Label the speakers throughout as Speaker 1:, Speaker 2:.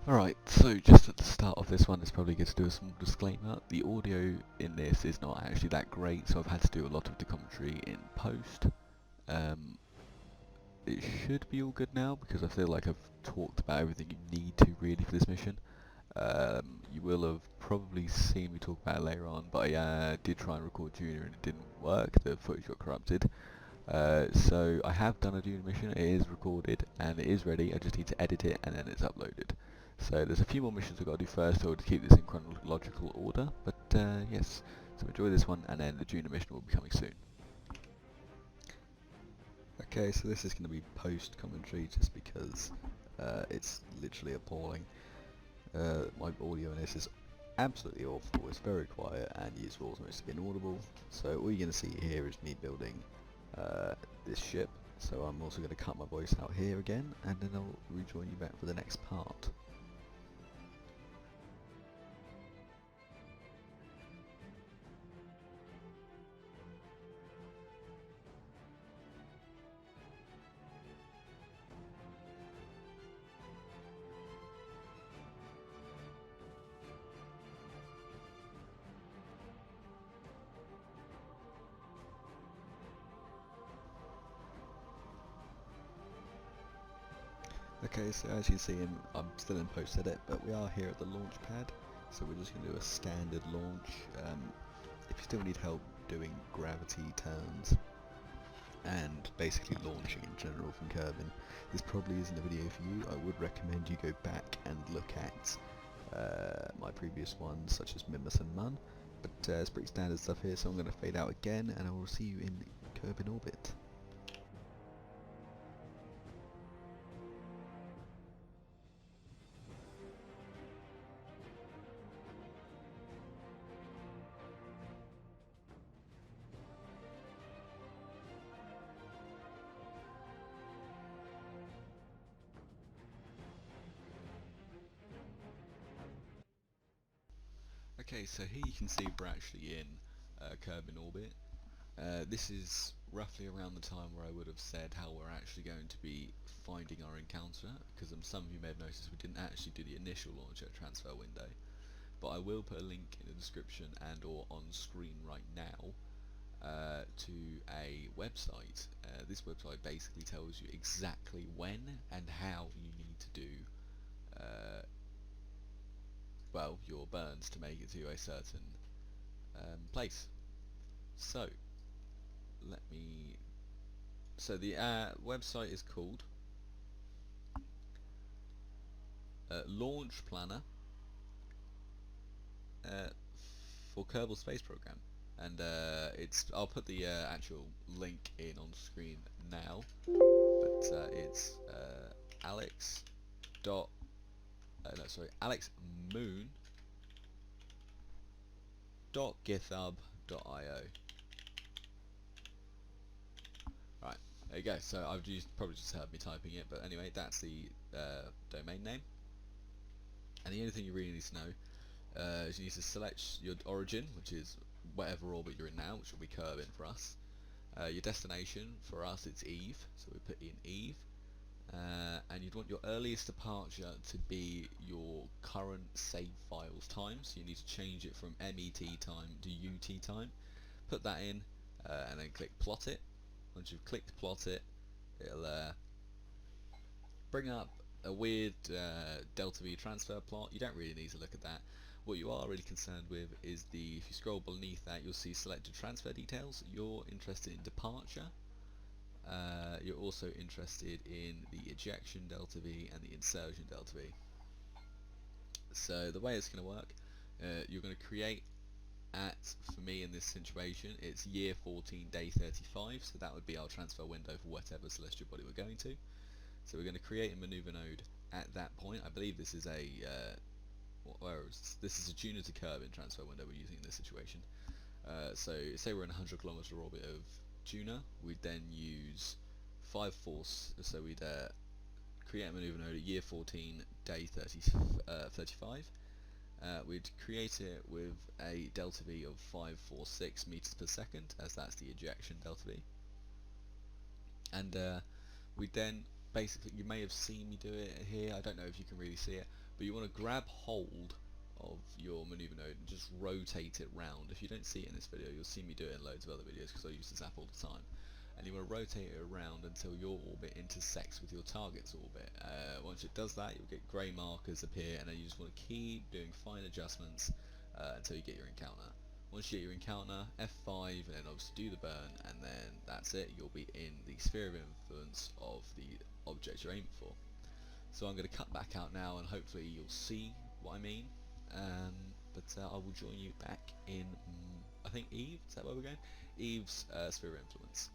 Speaker 1: Alright, so just at the start of this one, it's probably good to do a small disclaimer. The audio in this is not actually that great, so I've had to do a lot of the commentary in post. It should be all good now, because I feel like I've talked about everything you need to really for this mission. You will have probably seen me talk about it later on, but I did try and record Junior and it didn't work, the footage got corrupted. So I have done a Junior mission, it is recorded and it is ready, I just need to edit it and then it's uploaded. So there's a few more missions I've got to do first, so to keep this in chronological order, but yes, so enjoy this one and then the Junior mission will be coming soon. Okay, so this is going to be post-commentary just because it's literally appalling. My audio in this is absolutely awful, it's very quiet and useful, almost to be inaudible. So all you're going to see here is me building this ship, so I'm also going to cut my voice out here again and then I'll rejoin you back for the next part. Okay, so as you see, I'm still in post-edit, but we are here at the launch pad, so we're just going to do a standard launch. If you still need help doing gravity turns and basically launching in general from Kerbin, this probably isn't a video for you. I would recommend you go back and look at my previous ones, such as Mimus and Mun, but it's pretty standard stuff here, so I'm going to fade out again, and I will see you in Kerbin orbit. Okay, so here you can see we're actually in Kerbin orbit. This is roughly around the time where I would have said how we're actually going to be finding our encounter, because some of you may have noticed we didn't actually do the initial launch at transfer window, but I will put a link in the description and or on screen right now to a website. This website basically tells you exactly when and how you need to do well, your burns to make it to a certain place. So let me. So the website is called Launch Planner for Kerbal Space Program, and I'll put the actual link in on screen now, but it's Alex dot. No, sorry, alexmoon.github.io. Right, there you go. So I've probably just heard me typing it, but anyway, that's the domain name. And the only thing you really need to know is you need to select your origin, which is whatever orbit you're in now, which will be Kerbin for us. Your destination, for us it's Eve, so we put in Eve. And you'd want your earliest departure to be your current save files time, so you need to change it from MET time to UT time. Put that in and then click plot it. Once you've clicked plot it, it'll bring up a weird delta V transfer plot. You don't really need to look at that. What you are really concerned with is if you scroll beneath that, you'll see selected transfer details. You're interested in departure. You're also interested in the ejection delta V and the insertion delta V. So the way it's going to work, you're going to create for me in this situation, it's year 14, day 35, so that would be our transfer window for whatever celestial body we're going to. So we're going to create a maneuver node at that point. I believe this is this is a Junior to Kerbin transfer window we're using in this situation. So say we're in 100 km orbit of Juna, we'd then use 5 force, so we'd create a maneuver node at year 14, day 35. We'd create it with a delta V of 546 meters per second, as that's the ejection delta V. And we'd then basically, you may have seen me do it here, I don't know if you can really see it, but you want to grab hold of your maneuver node and just rotate it round. If you don't see it in this video, you'll see me do it in loads of other videos because I use this app all the time. And you want to rotate it around until your orbit intersects with your target's orbit. Once it does that, you'll get grey markers appear, and then you just want to keep doing fine adjustments until you get your encounter. Once you get your encounter, F5, and then obviously do the burn, and then that's it. You'll be in the sphere of influence of the object you're aiming for. So I'm going to cut back out now, and hopefully you'll see what I mean. But I will join you back in, I think Eve, is that where we're going? Eve's sphere of influence.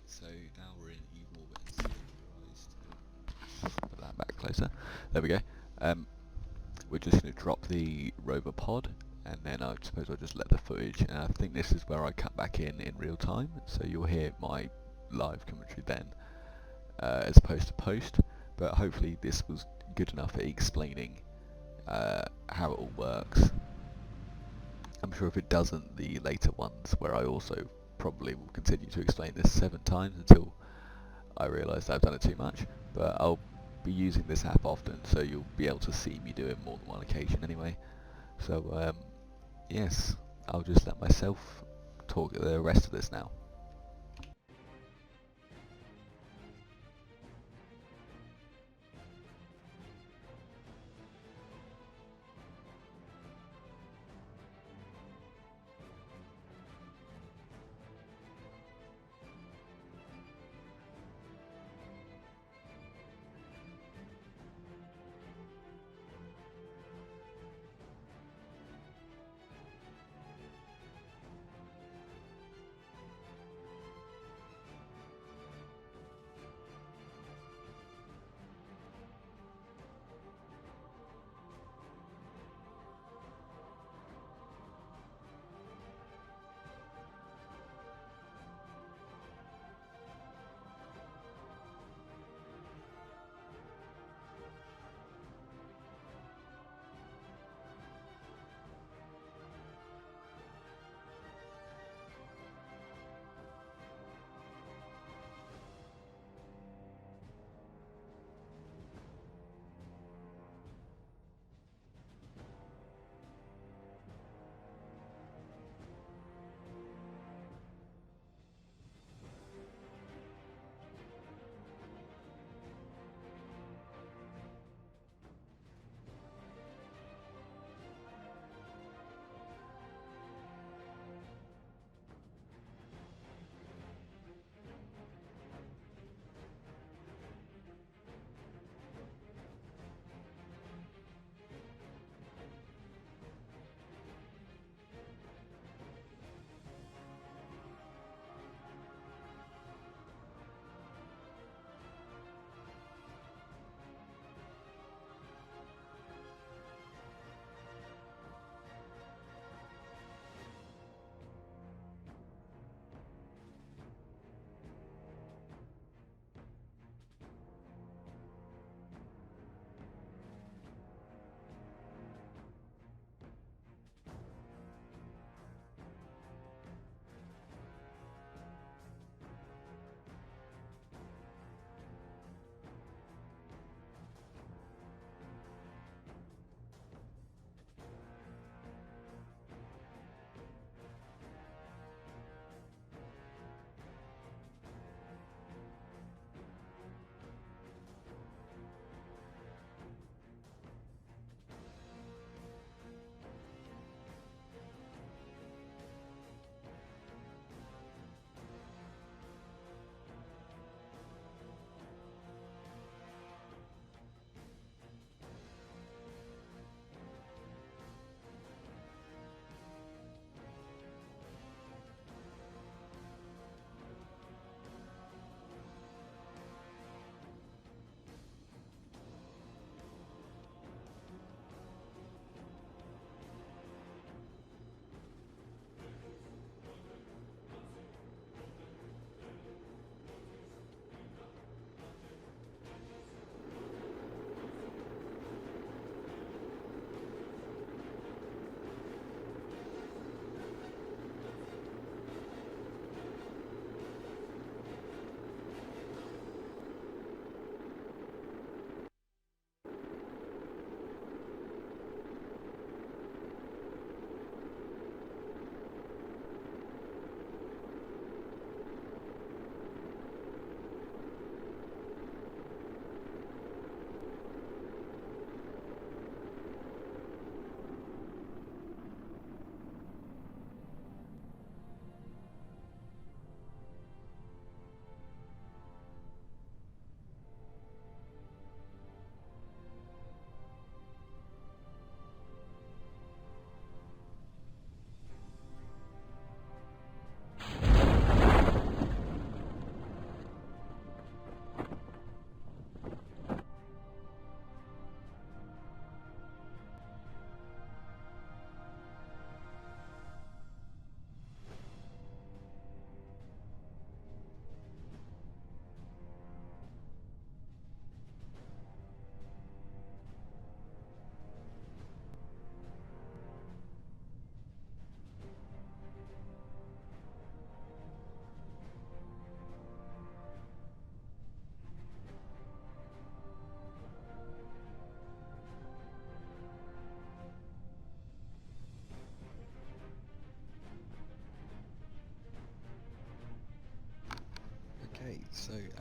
Speaker 1: So now we're in e-orbit and synchronized. Put that back closer. There we go. We're just going to drop the rover pod, and then I suppose I'll just let the footage, and I think this is where I cut back in real time, so you'll hear my live commentary then, as opposed to post, but hopefully this was good enough at explaining how it all works. I'm sure if it doesn't, the later ones, where I also probably will continue to explain this 7 times until I realise that I've done it too much, but I'll be using this app often, so you'll be able to see me do it more than one occasion anyway. So yes, I'll just let myself talk the rest of this now.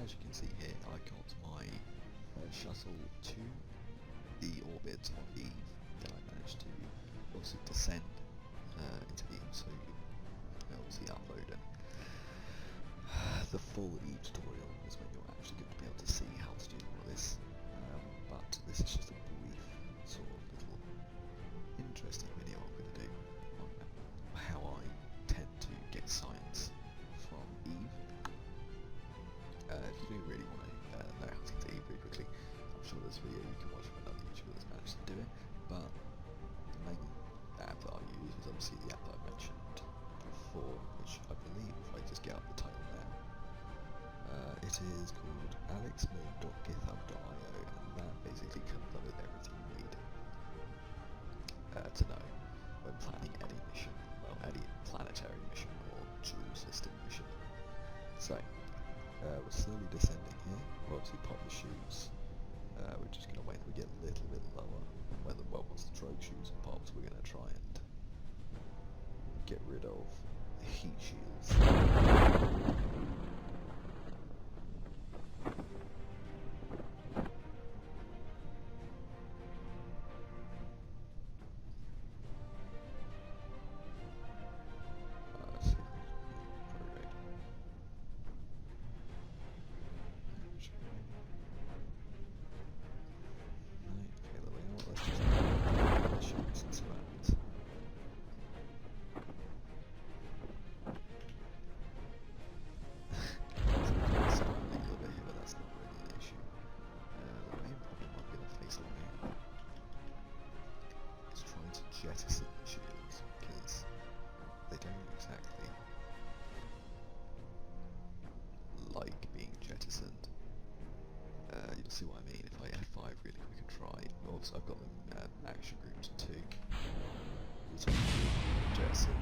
Speaker 2: as you can see here, I got my shuttle to the orbit on Eve, then I managed to obviously descend into Eve, so you can obviously upload it. The full Eve tutorial is when you're actually going to be able to see how to do all of this, but this is just a brief sort of little interesting video I'm going to do on how I tend to get science from Eve. If you do really want to know how to get to Eve really quickly, I'm sure there's a video you can watch from another YouTuber that's managed to do it, but the main app that I use is obviously the app that I mentioned before, which I believe, if I just get up the title now, it is called alexmoon.github.io, and that basically comes up with everything you need to know when planning any mission, well, any planetary mission or dual system mission. So, we're slowly descending here. We'll obviously pop the chutes. We're just going to wait until we get a little bit lower. Once the drogue chutes are popped, we're going to try and get rid of the heat shields. Jettison the shields, because they don't exactly like being jettisoned. You'll see what I mean if I F5 really quick and try. Also, I've got them action groups too. So jettison.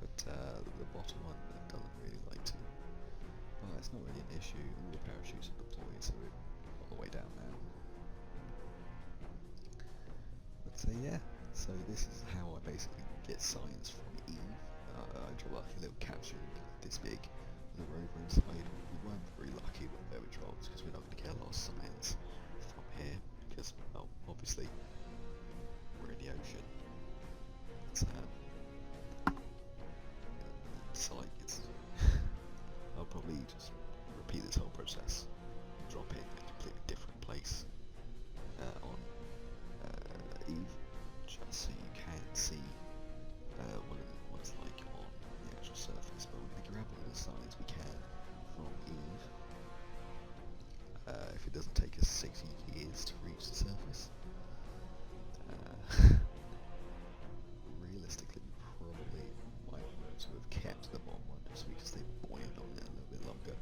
Speaker 2: But the bottom one doesn't really like to. Well, it's not really an issue. All the parachutes are deployed, so we're all the way down now. So yeah, so this is how I basically get science from Eve. I drop like a little capsule this big with a rover inside. We weren't very lucky with where we dropped because we're not going to get a lot of science from here because, well, obviously we're in the ocean. It's like I'll probably just repeat this whole process, drop it in a completely different place on Eve, just so you can see what it's like on the actual surface. But we're going to grab all the science we can from Eve. If it doesn't take us 60 years to reach the surface, realistically we probably might want to have kept them on one just so we can stay buoyant on it a little bit longer.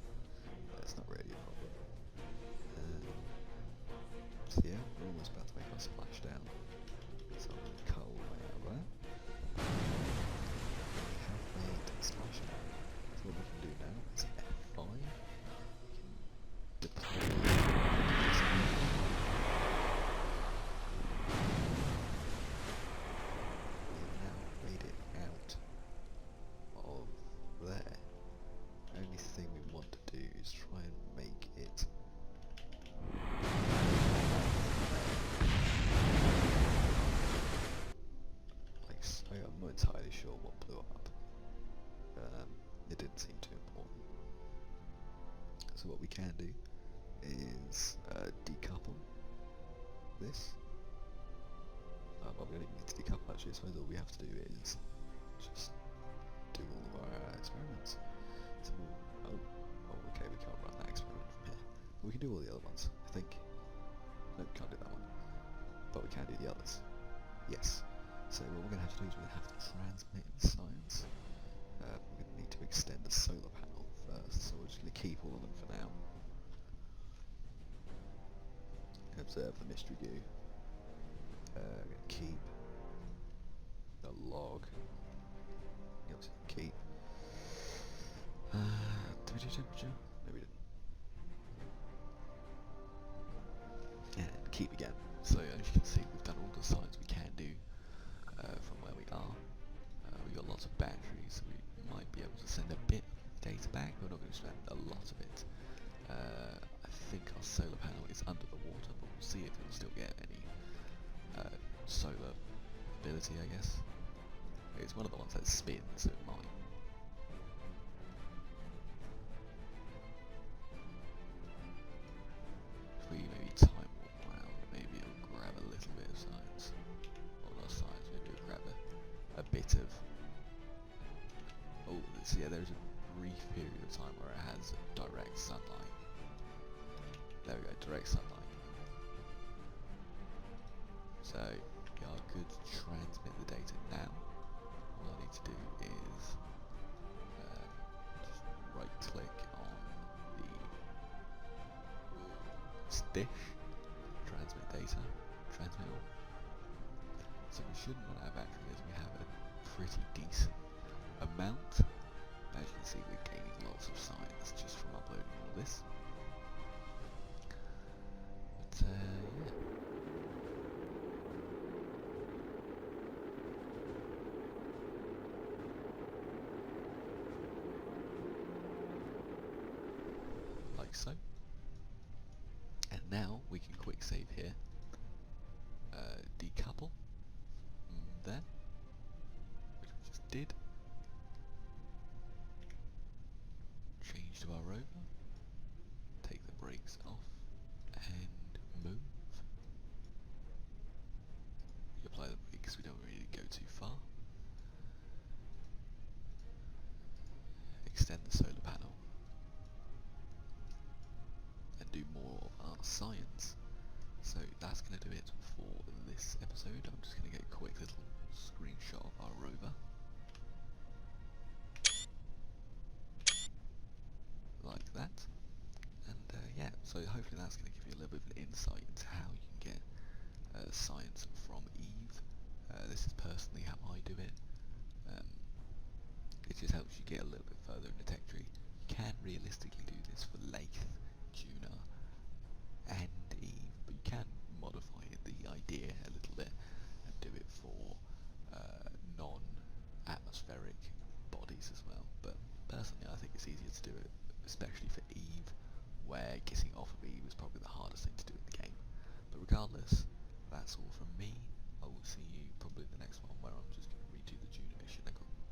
Speaker 2: That's not really a problem. So yeah, we're almost about to make our splashdown. So I'm going to cut all the way out of there. We have made a splashdown. So what we can do now is F5. We can deploy. We've now made it out of there. The only thing we want to do is try and make it like so. I'm not entirely sure what blew up. It didn't seem too important. So what we can do is decouple this. Well, we don't even need to decouple actually, so all we have to do is just do all of our experiments. So okay, we can't run that experiment from here. But we can do all the other ones, I think. No, we can't do that one. But we can do the others. Yes. So what we're going to have to do is we're going to have to transmit the science. We're going to need to extend the solar panel first, so we're just going to keep all of them for now. Observe the mystery goo. We're going to keep the log. Yep, keep. Did we do temperature? No, we didn't. And keep again. So as you can see, we've done all the science we can do from where we are. We've got lots of batteries, so we might be able to send a bit
Speaker 1: back. We're not going to spend a lot of it. I think our solar panel is under the water, but we'll see if it'll still get any solar ability, I guess. It's one of the ones that spins, so it might. If we maybe time warp around, maybe it'll grab a little bit of science. Or not science, maybe it'll grab a bit of... Oh, so yeah, there's a brief period of time where it has direct sunlight. There we go, direct sunlight. So, we are good to transmit the data now. All I need to do is just right click on the dish, transmit data, transmit all. So we shouldn't run out of battery as we have a pretty decent amount. As you can see, we're gaining lots of science just from uploading all this. But yeah. Like so. And now we can quick save here. Decouple. There. Which we just did. Change to our rover. Take the brakes off. And move. We apply the brakes, we don't really go too far. Extend the solar panel. And do more of our science. So that's going to do it for this episode. I'm just going to get a quick little screenshot of our rover. Like that. And yeah, so hopefully that's going to give you a little bit of an insight into how you can get science from Eve. This is personally how I do it. It just helps you get a little bit further in the tech tree. You can realistically do this for Lathe, Juna, and Eve, but you can modify the idea a little bit and do it for non-atmospheric bodies as well. But personally, I think it's easier to do it, especially for Eve, where getting off of Eve is probably the hardest thing to do in the game. But regardless, that's all from me. I will see you probably in the next one, where I'm just going to redo the Juna mission.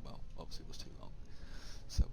Speaker 1: Well, obviously it was too long. So